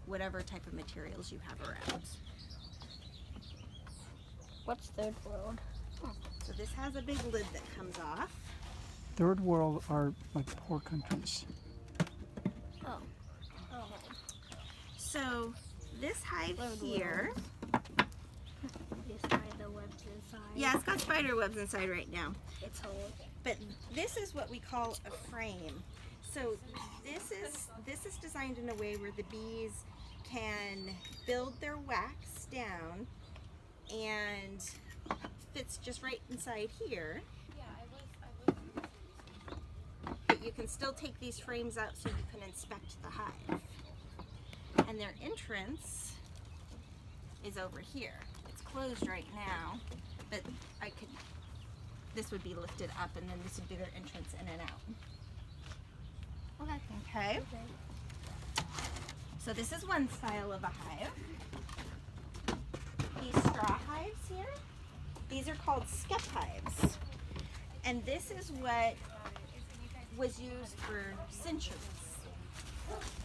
whatever type of materials you have around. What's third world? So this has a big lid that comes off. Third world are like poor countries. Oh. So this hive here, You spider webs inside. yeah, it's got spider webs inside right now. It's old. But this is what we call a frame. So this is designed in a way where the bees can build their wax down and fits just right inside here. But you can still take these frames out so you can inspect the hive. And their entrance is over here. It's closed right now, but this would be lifted up and then this would be their entrance in and out. Okay. So this is one style of a hive. These straw hives here, these are called skep hives. And this is what was used for centuries.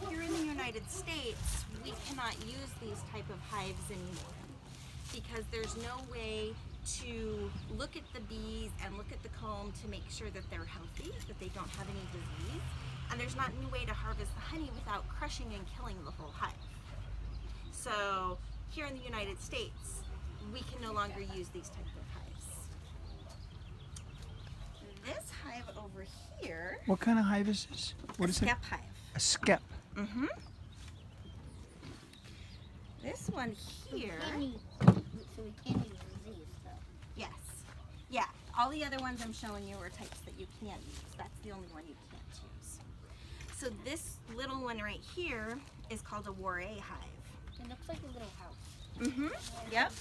Here in the United States, we cannot use these type of hives anymore because there's no way to look at the bees and look at the comb to make sure that they're healthy, that they don't have any disease. And there's not any way to harvest the honey without crushing and killing the whole hive. So here in the United States, we can no longer use these types of hives. This hive over here, What kind of hive is this? What is it? skep hive. A skep. Mm-hmm. This one here, So we can't use these though. yes. Yeah, all the other ones I'm showing you are types that you can't use. That's the only one you can't use. So this little one right here is called a Waré hive. It looks like a little house. Mm-hmm. Yep.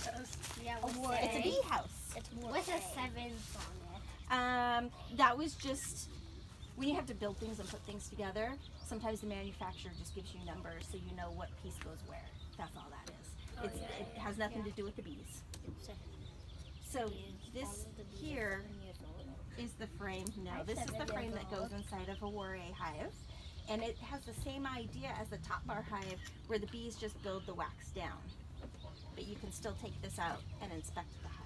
Yeah, It's a bee house. It's what's a 7 on it? That was just, when you have to build things and put things together, sometimes the manufacturer just gives you numbers so you know what piece goes where. That's all that is. It has nothing to do with the bees. So this here is the frame. No, this is the frame that goes inside of a Waré hive. And it has the same idea as the top bar hive where the bees just build the wax down. But you can still take this out and inspect the hive.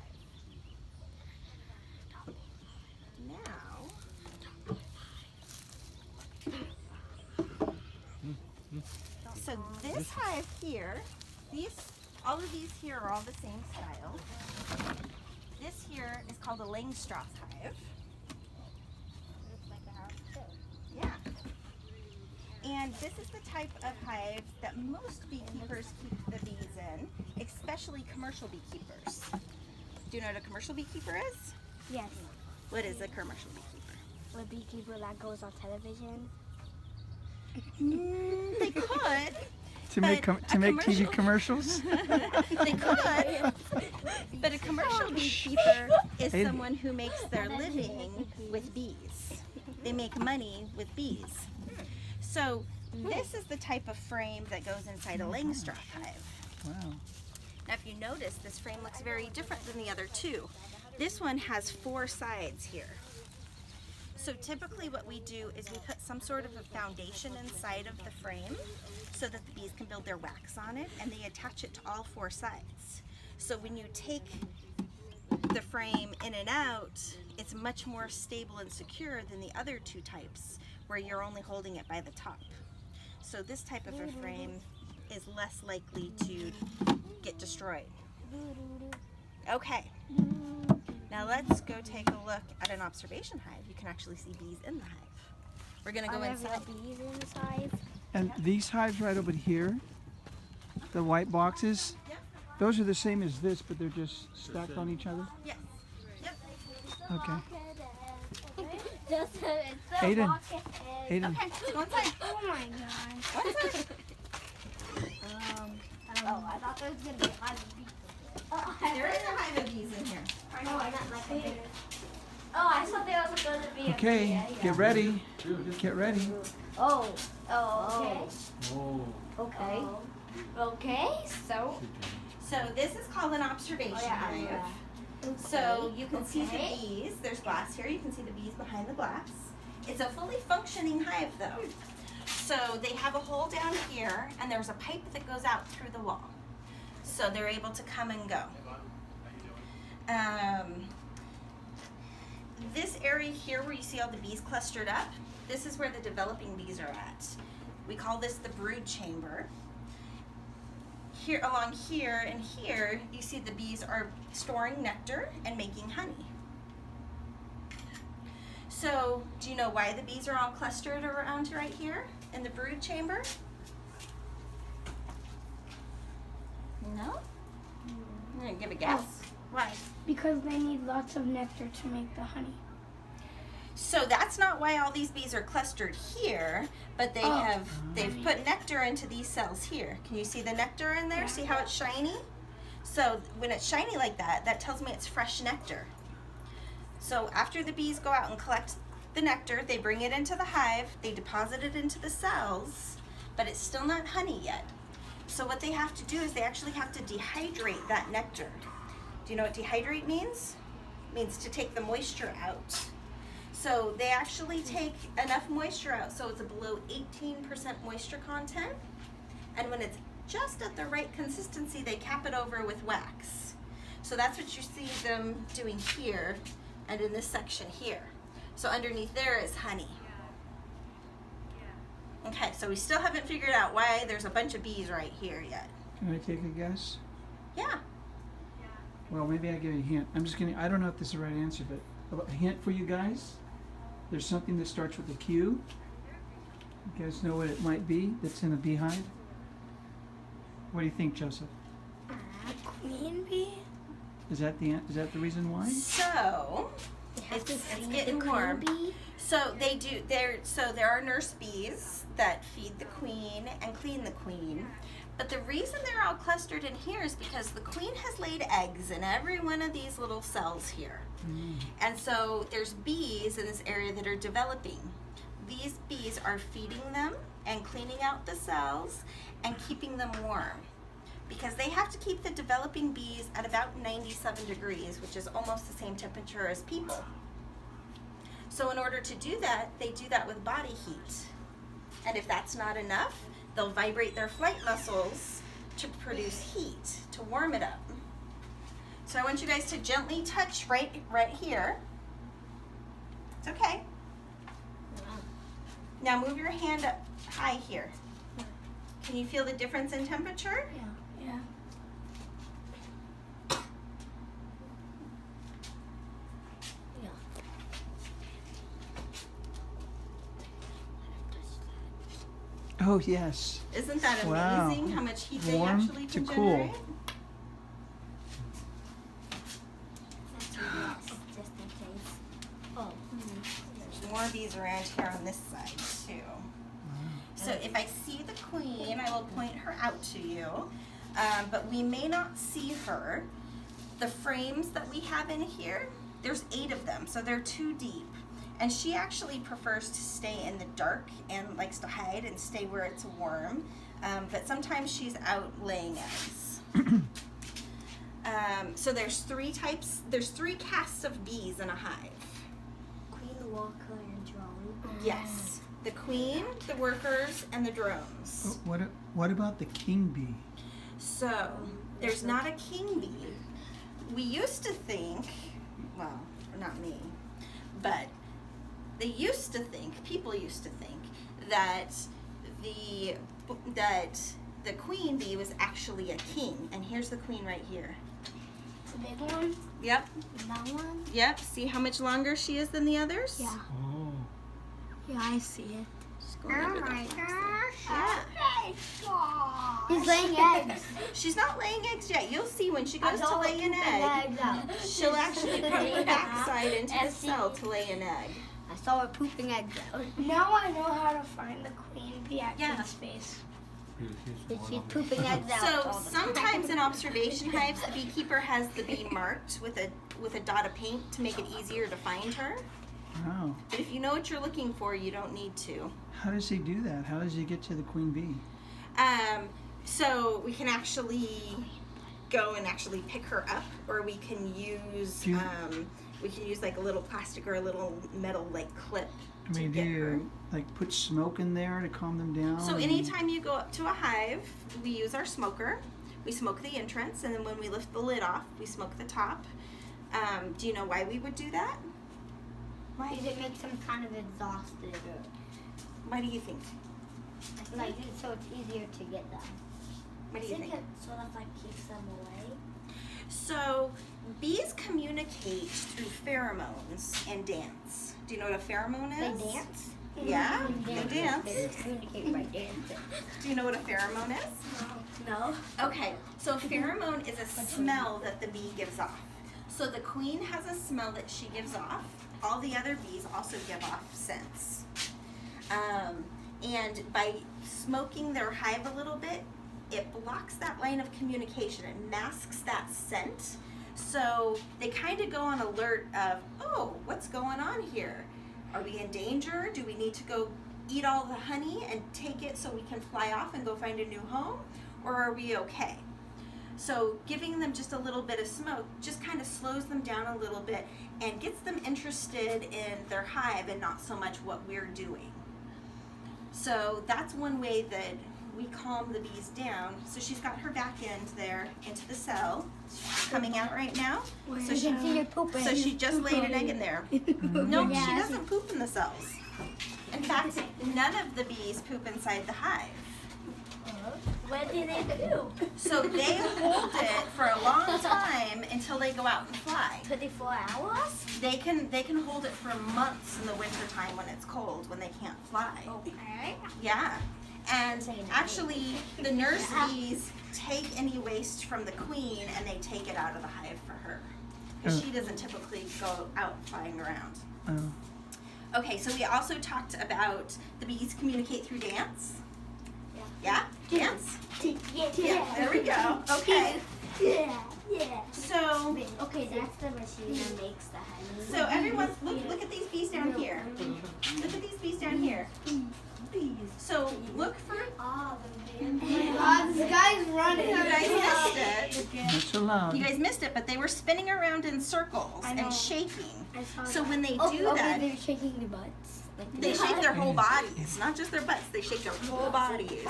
Now, so this hive here, all of these here are all the same style. This here is called a Langstroth hive. Looks like a house too. Yeah. And this is the type of hive that most beekeepers keep the bees in, especially commercial beekeepers. Do you know what a commercial beekeeper is? Yes. What is a commercial beekeeper? A beekeeper that goes on television. They could. To make But to a make TV commercial- commercials. They could. But a commercial beekeeper is Hey. someone who makes their living with bees. They make money with bees. So this is the type of frame that goes inside a Langstroth hive. Wow. Now if you notice, this frame looks very different than the other two. This one has 4 sides here. So typically what we do is we put some sort of a foundation inside of the frame so that the bees can build their wax on it, and they attach it to all 4 sides. So when you take the frame in and out, it's much more stable and secure than the other 2 types where you're only holding it by the top. So this type of a frame is less likely to get destroyed. Okay. Now let's go take a look at an observation hive. You can actually see bees in the hive. We're gonna go inside. bees inside. And these hives right over here, the white boxes, those are the same as this, but they're just stacked on each other. Yes. Yep. Okay. Just Aiden. Aiden. Okay, let's go inside. Oh my gosh. Go inside. I thought there was gonna be a hive of bees. There is a hive of bees in here. I thought there was going to be Okay, get ready. Get ready. Oh, okay. Okay. Okay, so. So this is called an observation hive. So you can see the bees. There's glass here. You can see the bees behind the glass. It's a fully functioning hive though. So they have a hole down here, and there's a pipe that goes out through the wall. So they're able to come and go. This area here where you see all the bees clustered up, this is where the developing bees are at. We call this the brood chamber. Here, along here and here, you see the bees are storing nectar and making honey. So, do you know why the bees are all clustered around right here in the brood chamber? No? I'm gonna give a guess. Why? Because they need lots of nectar to make the honey. So that's not why all these bees are clustered here, but they've put nectar into these cells here. Can you see the nectar in there? See how it's shiny? So when it's shiny like that, that tells me it's fresh nectar. So after the bees go out and collect the nectar, they bring it into the hive, they deposit it into the cells, but it's still not honey yet. So what they have to do is they actually have to dehydrate that nectar. Do you know what dehydrate means? It means to take the moisture out. So they actually take enough moisture out so it's a below 18% moisture content. And when it's just at the right consistency, they cap it over with wax. So that's what you see them doing here and in this section here. So underneath there is honey. Okay, so we still haven't figured out why there's a bunch of bees right here yet. Can I take a guess? Yeah. Well, maybe I'll give you a hint. I don't know if this is the right answer, but a hint for you guys. There's something that starts with a Q. You guys know what it might be that's in a beehive? What do you think, Joseph? Queen bee? Is that the reason why? So it's getting warm. So there are nurse bees that feed the queen and clean the queen. But the reason they're all clustered in here is because the queen has laid eggs in every one of these little cells here. And so there's bees in this area that are developing. These bees are feeding them and cleaning out the cells and keeping them warm, because they have to keep the developing bees at about 97 degrees, which is almost the same temperature as people. So in order to do that, they do that with body heat. And if that's not enough, they'll vibrate their flight muscles to produce heat, to warm it up. So I want you guys to gently touch right here. It's okay. Now move your hand up high here. Can you feel the difference in temperature? Yeah. Oh, yes. Isn't that Wow. amazing how much heat Warm they actually to can cool. generate? There's more bees around here on this side too. So if I see the queen, I will point her out to you, but we may not see her. The frames that we have in here, there's 8 of them, so they're too deep. And she actually prefers to stay in the dark and likes to hide and stay where it's warm. But sometimes she's out laying eggs. So there's 3 castes of bees in a hive. Queen, the worker, and drone. Yes. The queen, the workers, and the drones. What about the king bee? So there's not a king bee. We used to think, well, not me, but people used to think that the queen bee was actually a king. And here's the queen right here. The big one? Yep. That one? Yep. See how much longer she is than the others? Yeah. Oh. Yeah, I see it. Just going over the gosh. Yeah. He's laying eggs. She's not laying eggs yet. You'll see when she goes to lay an egg. She'll actually put her backside into the cell to lay an egg. I saw her pooping eggs out. Now I know how to find the queen bee at Yeah. space. She's pooping eggs out. So all the sometimes in observation hives, the beekeeper has the bee marked with a dot of paint to make it easier to find her. Wow. But if you know what you're looking for, you don't need to. How does he do that? How does he get to the queen bee? So we can actually go and actually pick her up, or we can use like a little plastic or a little metal like clip I mean, do get her. you like put smoke in there to calm them down? So anytime you go up to a hive, we use our smoker. We smoke the entrance, and then when we lift the lid off, we smoke the top. Do you know why we would do that? Because it makes them kind of exhausted. Why do you think? Like, so it's easier to get them. What do you think? it sort of like keeps them away? So bees communicate through pheromones and dance. Do you know what a pheromone is? They dance? Yeah, they dance. They communicate by dancing. Do you know what a pheromone is? No. Okay, so a pheromone is a smell that the bee gives off. So the queen has a smell that she gives off. All the other bees also give off scents. And by smoking their hive a little bit, it blocks that line of communication. It masks that scent. So they kind of go on alert of, oh, what's going on here? Are we in danger? Do we need to go eat all the honey and take it so we can fly off and go find a new home? Or are we okay? So giving them just a little bit of smoke just kind of slows them down a little bit and gets them interested in their hive and not so much what we're doing. So that's one way that we calm the bees down. So she's got her back end there into the cell. She's coming out right now. So she just laid an egg in there. No, she doesn't poop in the cells. In fact, none of the bees poop inside the hive. What do they do? So they hold it for a long time until they go out and fly. 24 hours? They can hold it for months in the winter time when it's cold, when they can't fly. Okay. Yeah. And actually, the nurse bees take any waste from the queen and they take it out of the hive for her. Because she doesn't typically go out flying around. Oh. Okay, so we also talked about the bees communicate through dance. Yeah? Dance? Yeah, there we go. Okay. Yeah. So, Okay, that's the machine that makes the honey. so everyone, look at these bees down here. Look at these bees down here. So look for. Oh, This guy's running. You guys missed it. Not so loud. You guys missed it, but they were spinning around in circles and shaking. I saw So that. when they Okay, do that, they're shaking their butts. Like they shake their whole bodies, not just their butts. They shake their whole bodies.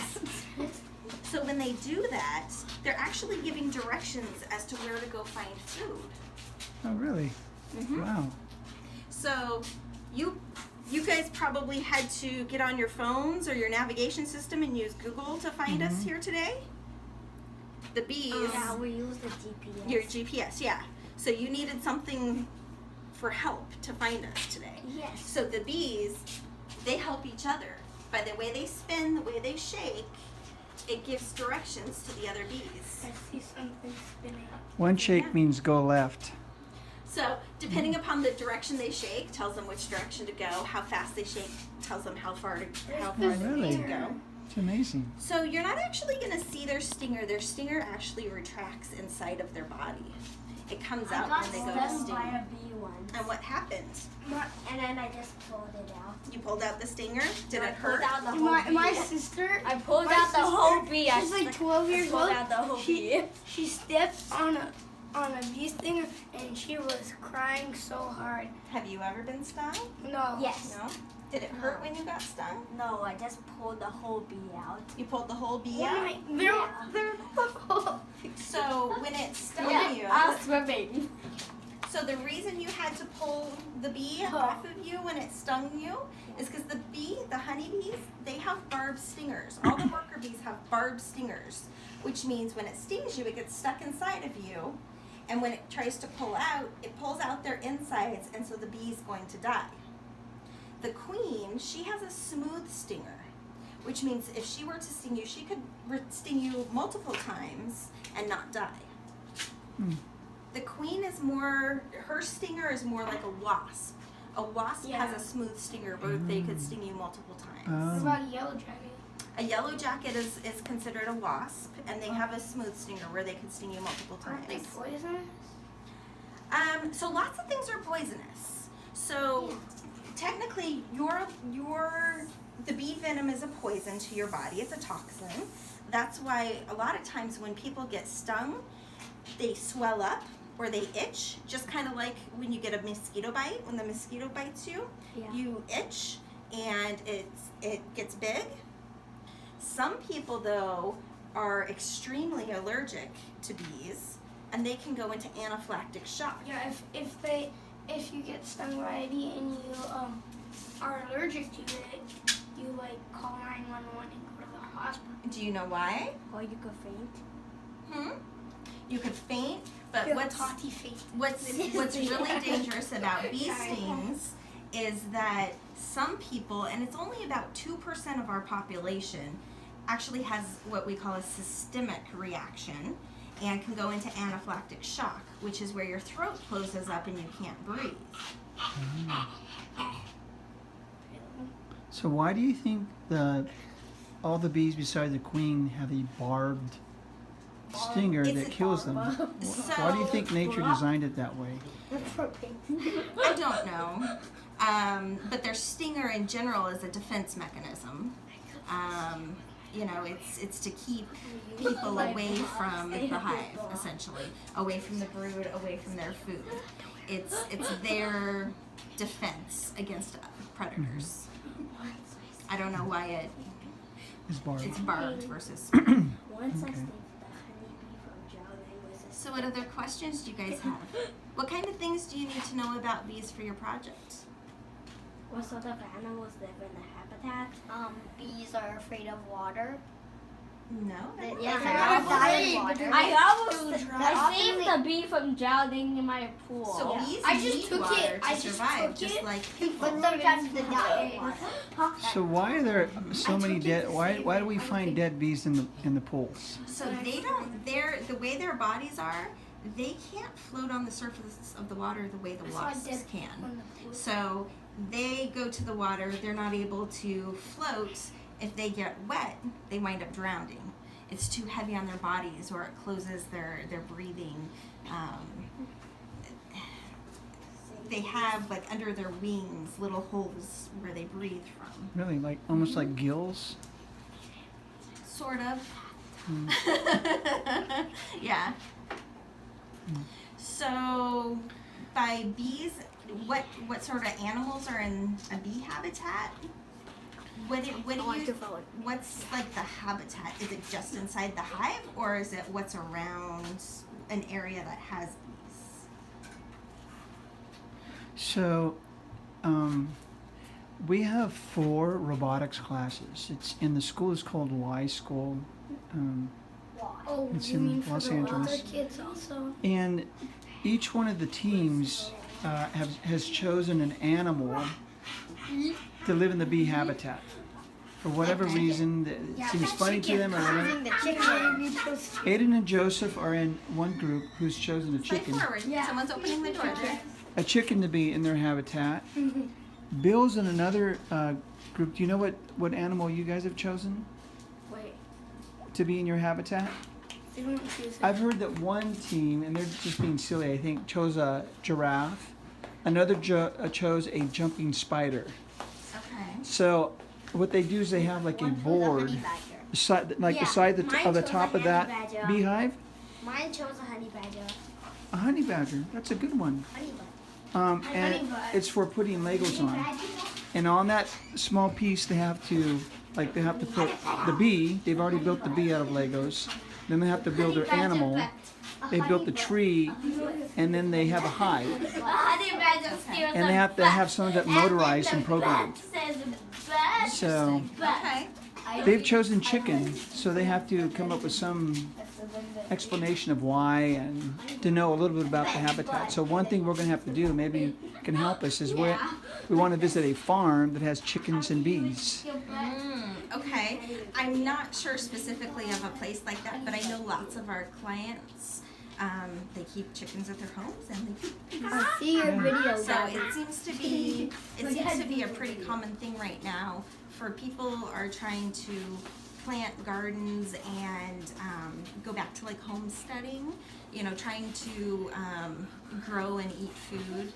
So when they do that, they're actually giving directions as to where to go find food. Oh, really? Mhm. Wow. So you guys probably had to get on your phones or your navigation system and use Google to find us here today. The bees. Yeah, we use the GPS. Your GPS, yeah. So you needed something for help to find us today. Yes. So the bees, they help each other. By the way they spin, the way they shake, it gives directions to the other bees. I see something spinning. One shake Yeah. means go left. So depending upon the direction they shake, tells them which direction to go. How fast they shake tells them how far they Really? need to go. It's amazing. So you're not actually going to see their stinger. Their stinger actually retracts inside of their body. It comes out when they go to sting. by a bee once. And what happened? And then I just pulled it out. You pulled out the stinger? Did I it pulled hurt? out the whole My bee. sister, I pulled my out the whole bee. she's like 12 years pulled old. out the whole bee. She stepped on a bee stinger and she was crying so hard. Have you ever been stung? No. Yes. No? Did it hurt when you got stung? No, I just pulled the whole bee out. You pulled the whole bee Oh out? my, they're So when it stung you, I was swimming. so the reason you had to pull the bee off of you when it stung you is because the honeybees, they have barbed stingers. All the worker bees have barbed stingers, which means when it stings you, it gets stuck inside of you. And when it tries to pull out, it pulls out their insides, and so the bee's going to die. The queen, she has a smooth stinger, which means if she were to sting you, she could sting you multiple times and not die. The queen is more, her stinger is more like a wasp. A wasp has a smooth stinger where they could sting you multiple times. What about a yellow jacket? A yellow jacket is considered a wasp, and they have a smooth stinger where they can sting you multiple Aren't they times. poisonous? So lots of things are poisonous. So technically, the bee venom is a poison to your body. It's a toxin. That's why a lot of times when people get stung, they swell up or they itch, just kind of like when you get a mosquito bite. When the mosquito bites you, you itch. and it gets big. Some people, though, are extremely allergic to bees, and they can go into anaphylactic shock. Yeah, if you get stung by a bee and you are allergic to it, you like call 911 and go to the hospital. Do you know why? Or you could faint. You could faint, but Feel what's totty faint. what's really dangerous about bee stings is that some people, and it's only about 2% of our population, actually has what we call a systemic reaction and can go into anaphylactic shock, which is where your throat closes up and you can't breathe. So why do you think all the bees besides the queen have a barbed stinger It's that a kills them? Why do you think nature designed it that way? I don't know. But their stinger in general is a defense mechanism. It's to keep people away from the hive, essentially, away from the brood, away from their food. It's their defense against predators. I don't know why It's barbed. it's barbed versus. Okay. So what other questions do you guys have? What kind of things do you need to know about bees for your project? What sort of animals live in the habitat? Bees are afraid of water. No. Yes, they're afraid, but they're I saved the bee from drowning in my pool. So bees I just need took water it. to I just survive, took just it. like people. But sometimes they die in water. So why are there so many dead? Why do we find dead bees in the pools? So they don't. The way their bodies are, they can't float on the surface of the water the way the wasps can. So they go to the water. They're not able to float. If they get wet, they wind up drowning. It's too heavy on their bodies, or it closes their breathing. They have, like, under their wings little holes where they breathe from. Really, like almost like gills? Sort of. Yeah. Hmm. So, by bees, what sort of animals are in a bee habitat? What's like the habitat? Is it just inside the hive, or is it what's around an area that has bees? So, we have 4 robotics classes. It's in the school is called Y School. Oh, It's you in mean for Los the Angeles. other kids also? And each one of the teams has chosen an animal to live in the bee habitat. For whatever reason, that it seems funny to them or whatever. Aiden and Joseph are in one group who's chosen a Right chicken. forward. Someone's opening the door there. A chicken to be in their habitat. Bill's in another group. Do you know what animal you guys have chosen Wait. to be in your habitat? They don't choose it. I've heard that one team, and they're just being silly, I think, chose a giraffe. Another chose a jumping spider. Okay. So what they do is they have like a board, beside of the top of that beehive. Mine chose a honey badger. A honey badger. That's a good one. Honey badger. And it's for putting Legos on. And on that small piece, they have to put the bee. They've already built the bee out of Legos. Then they have to build their animal. They built the tree, and then they have a hive. And they have to have some of that motorized and programmed. So Okay. they've chosen chicken, so they have to come up with some explanation of why and to know a little bit about the habitat. So one thing we're going to have to do, maybe you can help us, is we want to visit a farm that has chickens and bees. Okay. I'm not sure specifically of a place like that, but I know lots of our clients. They keep chickens at their homes, and they keep bees. I see your video. So it seems to be a pretty common thing right now for people are trying to plant gardens and go back to like homesteading, trying to grow and eat food.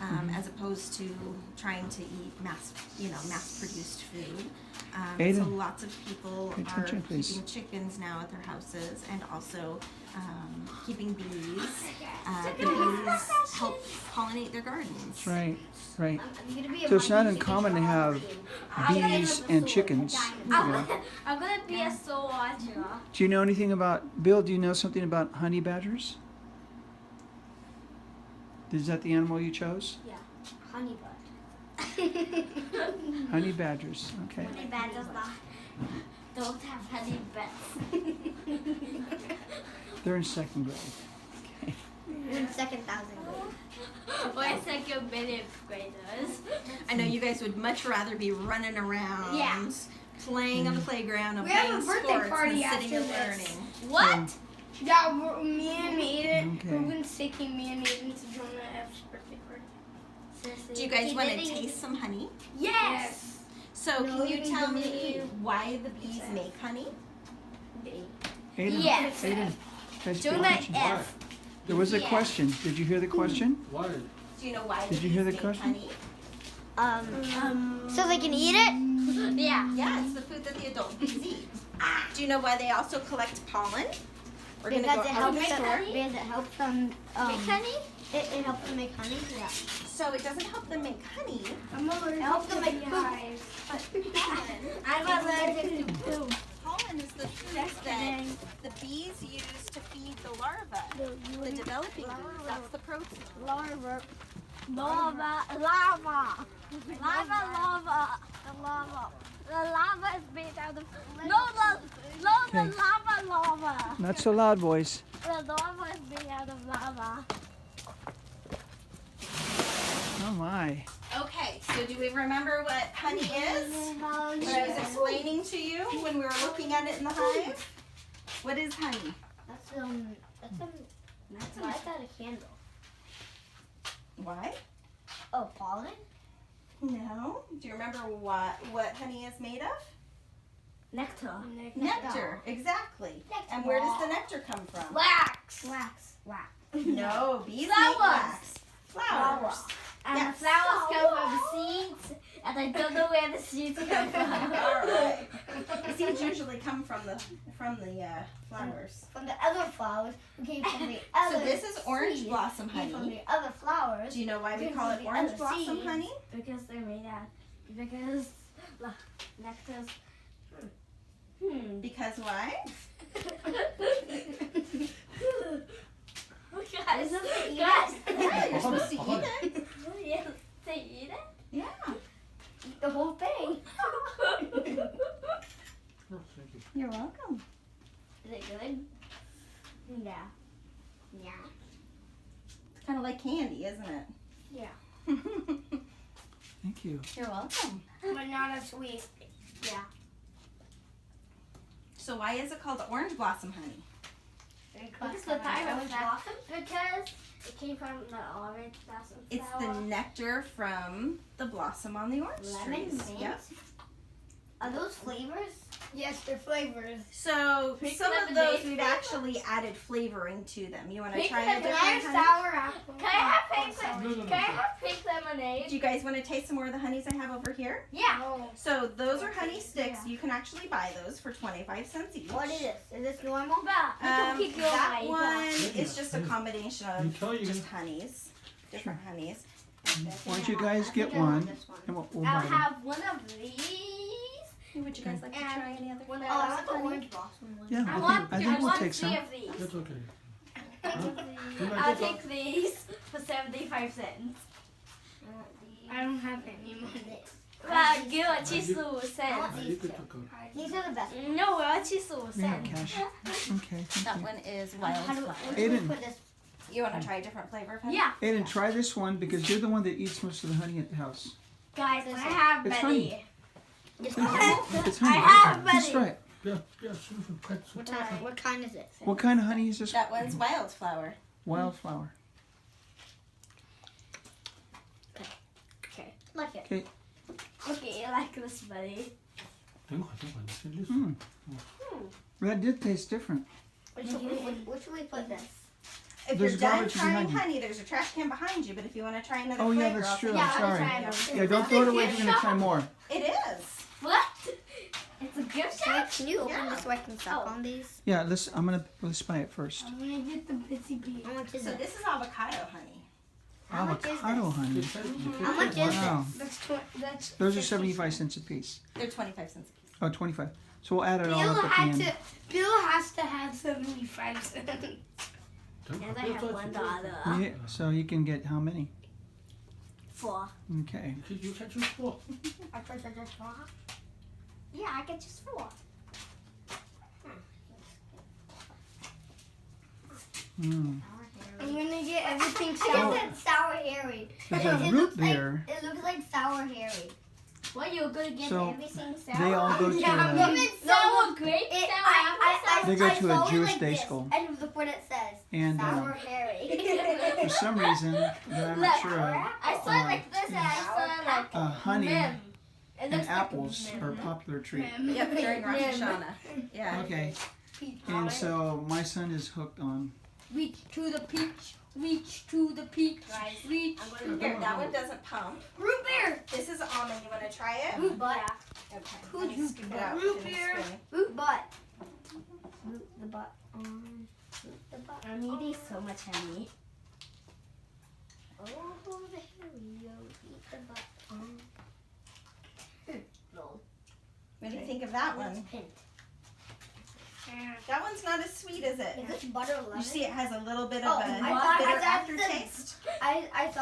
as opposed to trying to eat mass-produced food. So Aiden, lots of people pay are attention, please. keeping chickens now at their houses, and also keeping bees. The bees help pollinate their gardens. That's right, right. I'm gonna be a So it's not monkey uncommon to have bees and chickens. Yeah. I'm gonna be a soul watcher. Do you know anything about, Bill, do you know something about honey badgers? Is that the animal you chose? Yeah, honey bud. Honey badgers, okay. Honey badgers don't have honey beds. They're in 2nd grade. Okay. We're in second thousand grade. We're second minute graders. I know you guys would much rather be running around, Yeah. playing on the playground, and We have playing a birthday sports party and sitting and after this. learning. What? Yeah, me and Aiden, Okay. we've been taking me and Aiden to join the F's birthday party. Do you guys want to taste some honey? Yes. So No, can you you can tell go me to- why the bees make honey? Aiden, Yes. Aiden, guys, pay Join attention. the F. There was a Yeah. question. Did you hear the question? Why? Do you know why Did the you bees hear the make question? honey? So they can eat it? Yeah. Yeah, it's the food that the adult bees eat. Do you know why they also collect pollen? We're gonna Because go it out helps to the them. store. Because it helps them make honey. It helps them make honey. Yeah. So it doesn't help them make honey, I'm allergic Help them to make the poop. hives. but pollen. I'm allergic to poop. Pollen is the food that the bees use to feed the larvae, the developing bees. That's the protein. Lava. Lava. Lava. Lava. Lava. The lava. The lava is made out of. No, the Okay. lava. Not so loud, boys. The lava is made out of lava. Oh my. Okay, so do we remember what honey is? What I was explaining to you when we were looking at it in the hive? What is honey? That's why I got a candle. Why? Oh, pollen? No. Do you remember what honey is made of? Nectar. Nectar, exactly. Nectar. And where does the nectar come from? Wax. No, bees Flowers. make wax. Flowers. And Yes. the flowers come from seeds, and I don't know where the seeds come from. All right. The seeds usually come from the flowers. From the other flowers, who came from the other. So this is orange seeds, blossom came from honey. the other flowers. Do you know why we came call from it the orange other blossom seeds. honey? Because they're made out. Because nectar's. Because why? Guys, Yeah, you're supposed to eat it. Yes, they eat it. Yeah. Eat the whole thing. Oh, thank you. You're welcome. Is it good? Yeah. Yeah. It's kind of like candy, isn't it? Yeah. Thank you. You're welcome. But not as sweet. Yeah. So why is it called orange blossom honey? Because the orange blossom? Because it came from the orange blossom It's flower. the nectar from the blossom on the orange Lemon, trees. mint. Yep. Are those flavors? Yes, they're flavors. So Pink some of lemonade those we've flavor? actually added flavoring to them. You want to Pink try a lemonade. different Can I honey? have sour apple? Can I have pink No, no, no. Can I have pink lemonade? Do you guys want to taste some more of the honeys I have over here? Yeah. No. So those are honey sticks. You can actually buy those for 25 cents each. What is this? Is this normal? Yeah. That one is just a combination You of tell you. just honeys, different honeys. Why don't you guys get one, and we'll I'll buy them. have one of these. Would you guys like to try any other One flavors of of the honey? orange blossom one. Yeah, I think we'll take some. Three of these. That's okay. I'll take these for 75 cents. I don't have any money. 给我75 cents. These are the best. No, 我要75 We have cents. cash. Okay, That thank you. one is How do wildflower. Aiden. put this? You want to try a different flavor of honey? Yeah. Aiden, try this one because you're the one that eats most of the honey at the house. Guys, I have It's Betty. honey. It's honey. I have Just Betty. try it. What kind is it? What kind of honey is this? That one's wildflower. Wildflower. Okay. Like it. Okay. Okay, I like this, Betty. That did taste different. Which should we put this? If There's you're a done garbage trying behind you. honey, there's a trash can behind you. But if you want to try another Oh flavor, yeah, that's I'll true. take I'm it. sorry. try Yeah, don't throw it away if you're gonna try more. It is. What? It's a gift shop? Can you open Yeah. this so I can suck Oh. on these? Yeah, let's buy it first. I'm gonna get the bitsy bee. How much is So it? this is avocado honey. How much is Avocado this? honey. How much is Wow. That's Those are 75 cents a piece. They're 25 cents a piece. Oh, 25. So we'll add it all Bill up at had the end. to. Bill has to have 75 cents. Don't And I don't have touch one it. dollar. Yeah, so you can get how many? 4. Okay. You can choose 4. I thought I just 4. Yeah, I get just 4. Mm. I'm gonna get everything I sour. guess it's sour Harry. There's a root beer. It looks like sour Harry. What, you're gonna get So, everything sour? They all go to Even sour grape, sour apple, They go to a saw it Jewish like day this, school. And look what it says. And Sour Harry. for some reason that I'm not sure of, I saw it like this and I saw it like honey Mim. It and looks like apples Mim. are a popular treat. Yep, during Rosh Mim. Hashanah. Yeah. Okay. And so my son is hooked on. Reach to the peach. Reach to the peach. Reach. Here, that one doesn't pump. Root beer. This is almond. You want to try it? Root butt. Okay. Let me scoop it out. Root in the beer. spoon. Root butt. Root the butt. Root the butt. I'm eating so much honey. Oh, the Harry, eat the butt. No. What do you think of that one? Pink. That one's not as sweet, is it? Is this butter lemon? You see, it has a little bit Oh, of a I thought- bitter I thought aftertaste. I thought